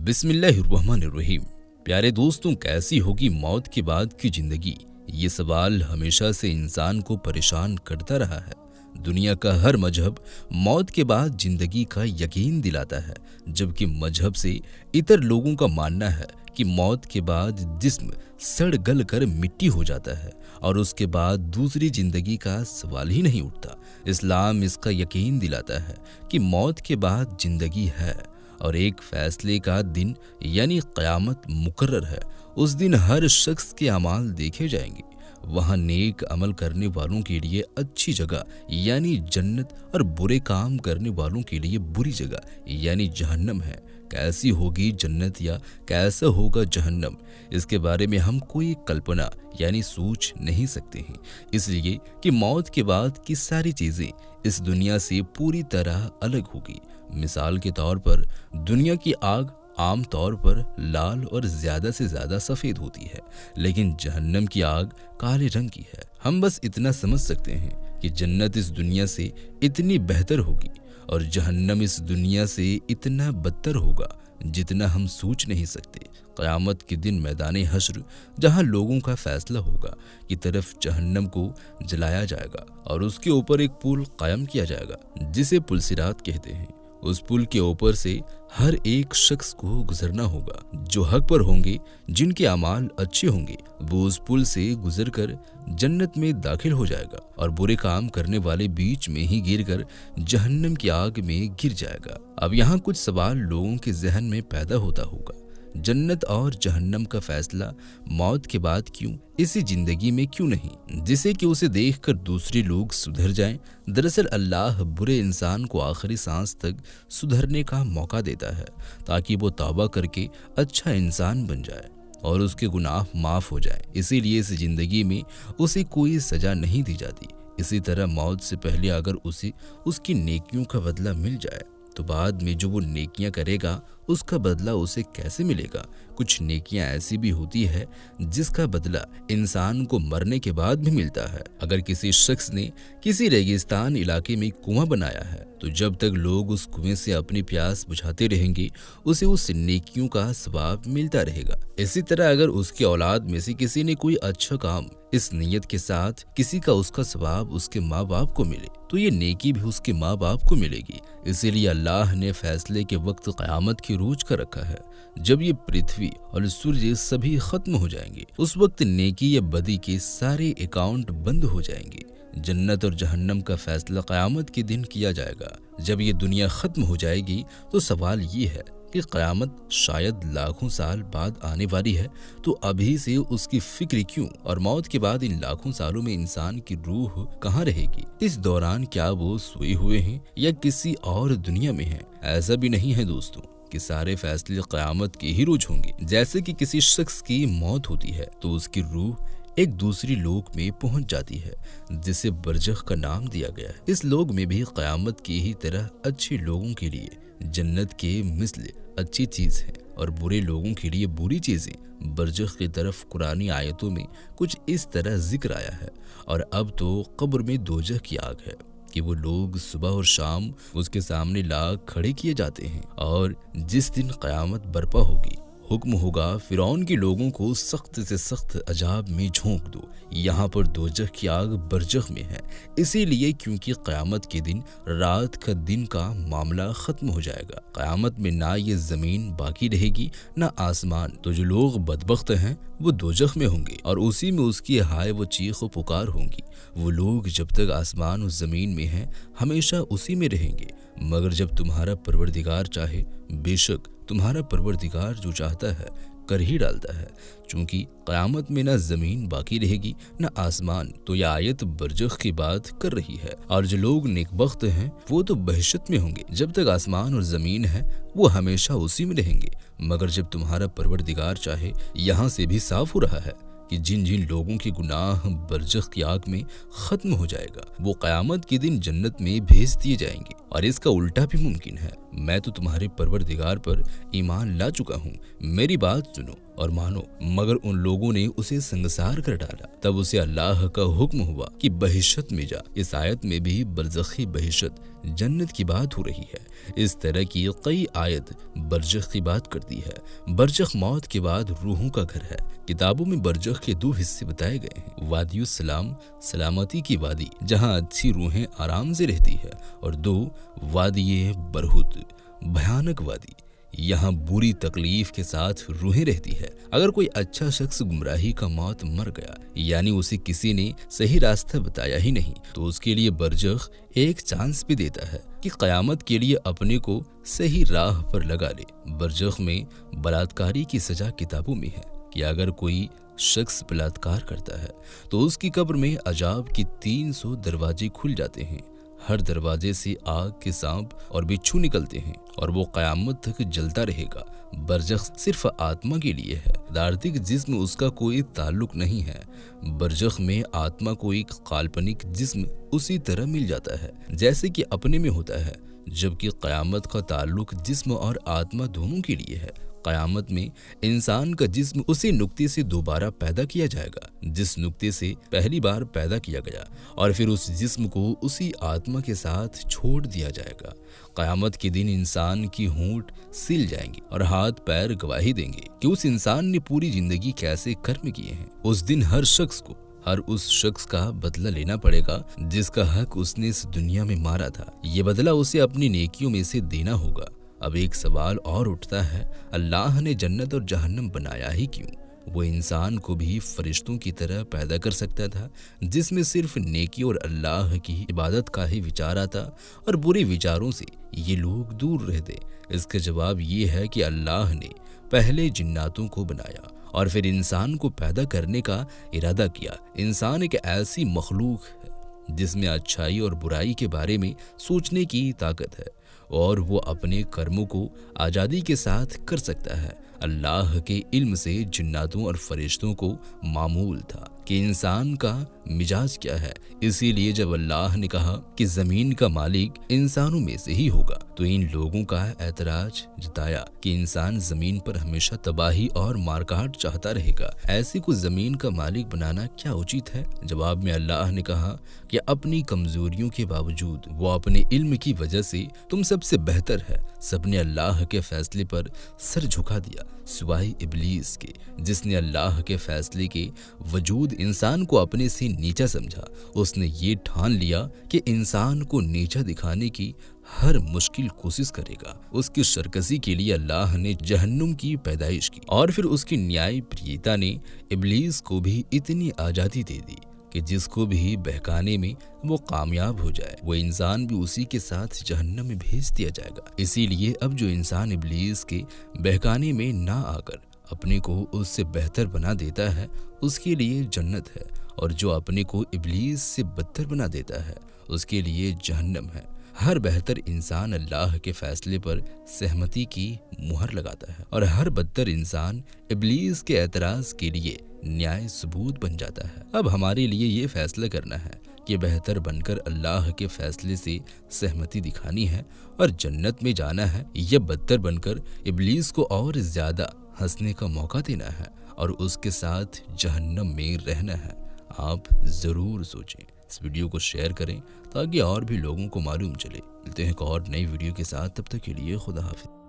बिस्मिल्लाहिर्रहमानिर्रहीम। प्यारे दोस्तों, कैसी होगी मौत के बाद की जिंदगी? ये सवाल हमेशा से इंसान को परेशान करता रहा है। दुनिया का हर मजहब मौत के बाद जिंदगी का यकीन दिलाता है, जबकि मजहब से इतर लोगों का मानना है कि मौत के बाद जिस्म सड़ गल कर मिट्टी हो जाता है और उसके बाद दूसरी जिंदगी का सवाल ही नहीं उठता। इस्लाम इसका यकीन दिलाता है कि मौत के बाद जिंदगी है और एक फैसले का दिन यानी क़यामत मुकर्रर है। उस दिन हर शख्स के अमाल देखे जाएंगे। वहाँ नेक अमल करने वालों के लिए अच्छी जगह यानी जन्नत और बुरे काम करने वालों के लिए बुरी जगह यानी जहन्नम है। कैसी होगी जन्नत या कैसा होगा जहन्नम, इसके बारे में हम कोई कल्पना यानी सोच नहीं सकते हैं, इसलिए कि मौत के बाद की सारी चीज़ें इस दुनिया से पूरी तरह अलग होगी। मिसाल के तौर पर दुनिया की आग आम तौर पर लाल और ज्यादा से ज्यादा सफेद होती है, लेकिन जहन्नम की आग काले रंग की है। हम बस इतना समझ सकते हैं कि जन्नत इस दुनिया से इतनी बेहतर होगी और जहन्नम इस दुनिया से इतना बदतर होगा जितना हम सोच नहीं सकते। क़यामत के दिन मैदान हश्र, जहां लोगों का फैसला होगा, की तरफ जहन्नम को जलाया जाएगा और उसके ऊपर एक पुल कायम किया जाएगा जिसे पुल सिरात कहते हैं। उस पुल के ऊपर से हर एक शख्स को गुजरना होगा। जो हक पर होंगे, जिनके अमाल अच्छे होंगे, वो उस पुल से गुजरकर जन्नत में दाखिल हो जाएगा और बुरे काम करने वाले बीच में ही गिरकर जहन्नम की आग में गिर जाएगा। अब यहाँ कुछ सवाल लोगों के जहन में पैदा होता होगा। जन्नत और जहन्नम का फैसला मौत के बाद क्यों, इसी जिंदगी में क्यों नहीं, जिसे कि उसे देखकर दूसरे लोग सुधर जाएं? दरअसल अल्लाह बुरे इंसान को आखिरी सांस तक सुधरने का मौका देता है ताकि वो तौबा करके अच्छा इंसान बन जाए और उसके गुनाह माफ हो जाए। इसीलिए इस जिंदगी में उसे कोई सजा नहीं दी जाती। इसी तरह मौत से पहले अगर उसे उसकी नेकियों का बदला मिल जाए तो बाद में जो वो नेकियां करेगा उसका बदला उसे कैसे मिलेगा? कुछ नेकियां ऐसी भी होती है जिसका बदला इंसान को मरने के बाद भी मिलता है। अगर किसी शख्स ने किसी रेगिस्तान इलाके में कुआं बनाया है तो जब तक लोग उस कुएं से अपनी प्यास बुझाते रहेंगे उसे उस नेकियों का सवाब मिलता रहेगा। इसी तरह अगर उसकी औलाद में से किसी ने कोई अच्छा काम इस नीयत के साथ किसी का उसका सवाब उसके माँ बाप को मिले तो ये नेकी भी उसके माँ बाप को मिलेगी। इसीलिए अल्लाह ने फैसले के वक्त क़यामत की रोज का रखा है, जब ये पृथ्वी और सूर्य सभी खत्म हो जाएंगे। उस वक्त नेकी या बदी के सारे अकाउंट बंद हो जाएंगे। जन्नत और जहन्नम का फैसला क़यामत के दिन किया जाएगा। जब ये दुनिया खत्म हो जाएगी तो सवाल ये है कि क़यामत शायद लाखों साल बाद आने वाली है, तो अभी से उसकी फिक्र क्यों? और मौत के बाद इन लाखों सालों में इंसान की रूह कहाँ रहेगी? इस दौरान क्या वो सोए हुए हैं या किसी और दुनिया में हैं? ऐसा भी नहीं है दोस्तों कि सारे फैसले क़यामत के ही रोज होंगे। जैसे कि किसी शख्स की मौत होती है तो उसकी रूह एक दूसरी लोक में पहुंच जाती है जिसे बरज़ख का नाम दिया गया है। इस लोक में भी क़यामत की ही तरह अच्छे लोगों के लिए जन्नत के मिस्ल अच्छी चीज है और बुरे लोगों के लिए बुरी चीजें। बरज़ख की तरफ कुरानी आयतों में कुछ इस तरह जिक्र आया है। और अब तो कब्र में दोजख की आग है कि वो लोग सुबह और शाम उसके सामने ला खड़े किए जाते हैं और जिस दिन क़यामत बर्पा होगी हुक्म होगा फिरौन के लोगों को सख्त से सख्त अजाब में झोंक दो। यहाँ पर दोजख की आग बरज़ख में है, इसीलिए क्योंकि क़यामत के दिन रात का दिन का मामला खत्म हो जाएगा। क़यामत में ना ये जमीन बाकी रहेगी ना आसमान। तो जो लोग बदबख्त हैं वो दोजख में होंगे और उसी में उसकी हाय वो चीख व पुकार होंगी। वो लोग जब तक आसमान और जमीन में हैं हमेशा उसी में रहेंगे, मगर जब तुम्हारा परवरदिगार चाहे, बेशक तुम्हारा परवरदिगार जो चाहता है कर ही डालता है। चूंकि क़यामत में ना जमीन बाकी रहेगी ना आसमान, तो यह आयत बरज़ख की बात कर रही है। और जो लोग नेकबख्त हैं वो तो बहशत में होंगे। जब तक आसमान और जमीन है वो हमेशा उसी में रहेंगे, मगर जब तुम्हारा परवरदिगार चाहे। यहाँ से भी साफ हो रहा है कि जिन जिन लोगों के गुनाह बरज़ख की आग में खत्म हो जाएगा वो क़यामत के दिन जन्नत में भेज दिए जाएंगे। और इसका उल्टा भी मुमकिन है, मैं तो तुम्हारे परवरदिगार पर ईमान ला चुका हूँ, मेरी बात सुनो और मानो। मगर उन लोगों ने उसे संगसार कर डाला। तब उसे अल्लाह का हुक्म हुआ कि बहिश्त में जा। इस आयत में भी बरज़खी बहिश्त जन्नत की बात हो रही है। इस तरह की कई आयत बरज़ख की बात करती है। बरज़ख मौत के बाद रूहों का घर है। किताबों में बरज़ख के 2 हिस्से बताए गए हैं, वादियुस सलाम, सलामती की वादी जहाँ अच्छी रूहें आराम से रहती है, और 2 वादिये बरहुत, भयानक वादी, यहाँ बुरी तकलीफ के साथ रूहें रहती है। अगर कोई अच्छा शख्स गुमराही का मौत मर गया, यानी उसे किसी ने सही रास्ता बताया ही नहीं, तो उसके लिए बरज़ख एक चांस भी देता है कि क़यामत के लिए अपने को सही राह पर लगा ले। बरज़ख में बलात्कारी की सजा किताबों में है कि अगर कोई शख्स बलात्कार करता है तो उसकी कब्र में अजाब की 300 दरवाजे खुल जाते हैं। हर दरवाजे से आग के सांप और बिच्छू निकलते हैं और वो क़यामत तक जलता रहेगा। बरज़ख सिर्फ आत्मा के लिए है, पदार्थिक जिस्म उसका कोई ताल्लुक नहीं है। बरज़ख में आत्मा को एक काल्पनिक जिस्म उसी तरह मिल जाता है जैसे कि अपने में होता है, जबकि क़यामत का ताल्लुक जिस्म और आत्मा दोनों के लिए है। क़यामत में इंसान का जिस्म उसी नुक्ते से दोबारा पैदा किया जाएगा जिस नुक्ते से पहली बार पैदा किया गया, और फिर उस जिस्म को उसी आत्मा के साथ छोड़ दिया जाएगा। क़यामत के दिन इंसान की होंठ सिल जाएंगी और हाथ पैर गवाही देंगे कि उस इंसान ने पूरी जिंदगी कैसे कर्म किए हैं। उस दिन हर उस शख्स का बदला लेना पड़ेगा जिसका हक उसने इस दुनिया में मारा था। ये बदला उसे अपनी नेकियों में से देना होगा। अब एक सवाल और उठता है, अल्लाह ने जन्नत और जहन्नम बनाया ही क्यों? वो इंसान को भी फरिश्तों की तरह पैदा कर सकता था जिसमें सिर्फ नेकी और अल्लाह की इबादत का ही विचार आता और बुरे विचारों से ये लोग दूर रहते। इसका जवाब ये है कि अल्लाह ने पहले जिन्नातों को बनाया और फिर इंसान को पैदा करने का इरादा किया। इंसान एक ऐसी मखलूक है जिसमें अच्छाई और बुराई के बारे में सोचने की ताकत है और वो अपने कर्मों को आज़ादी के साथ कर सकता है। अल्लाह के इल्म से जिन्नातों और फरिश्तों को मामूल था कि इंसान का मिजाज क्या है। इसीलिए जब अल्लाह ने कहा कि ज़मीन का मालिक इंसानों में से ही होगा, तो इन लोगों का एतराज जताया कि इंसान ज़मीन पर हमेशा तबाही और मारकाट चाहता रहेगा, ऐसी को ज़मीन का मालिक बनाना क्या उचित है? जवाब में अल्लाह ने कहा कि अपनी कमजोरियों के बावजूद वो अपने इल्म की वजह से तुम सबसे बेहतर है। सबने अल्लाह के फैसले पर सर झुका दिया सिवाय इब्लीस के, जिसने अल्लाह के फैसले के वजूद इंसान को अपने से नीचा समझा। उसने ये ठान लिया कि इंसान को नीचा दिखाने की हर मुश्किल कोशिश करेगा। उसकी सरकशी के लिए अल्लाह ने जहन्नुम की पैदाइश की और फिर उसकी न्याय प्रियता ने इब्लीस को भी इतनी आज़ादी दे दी कि जिसको भी बहकाने में वो कामयाब हो जाए, वो इंसान भी उसी के साथ जहन्नम में भेज दिया जाएगा। इसीलिए अब जो इंसान इब्लीस के बहकाने में ना आकर अपने को उससे बेहतर बना देता है, उसके लिए जन्नत है, और जो अपने को इब्लीस से बदतर बना देता है उसके लिए जहन्नम है। हर बेहतर इंसान अल्लाह के फैसले पर सहमति की मुहर लगाता है और हर बदतर इंसान इब्लीस के एतराज के लिए न्याय सबूत बन जाता है। अब हमारे लिए ये फैसला करना है कि बेहतर बनकर अल्लाह के फैसले से सहमति दिखानी है और जन्नत में जाना है, या बदतर बनकर इब्लीस को और ज्यादा हंसने का मौका देना है और उसके साथ जहन्नम में रहना है। आप जरूर सोचें। इस वीडियो को शेयर करें ताकि और भी लोगों को मालूम चले। मिलते हैं एक और नई वीडियो के साथ, तब तक के लिए खुदा हाफिज़।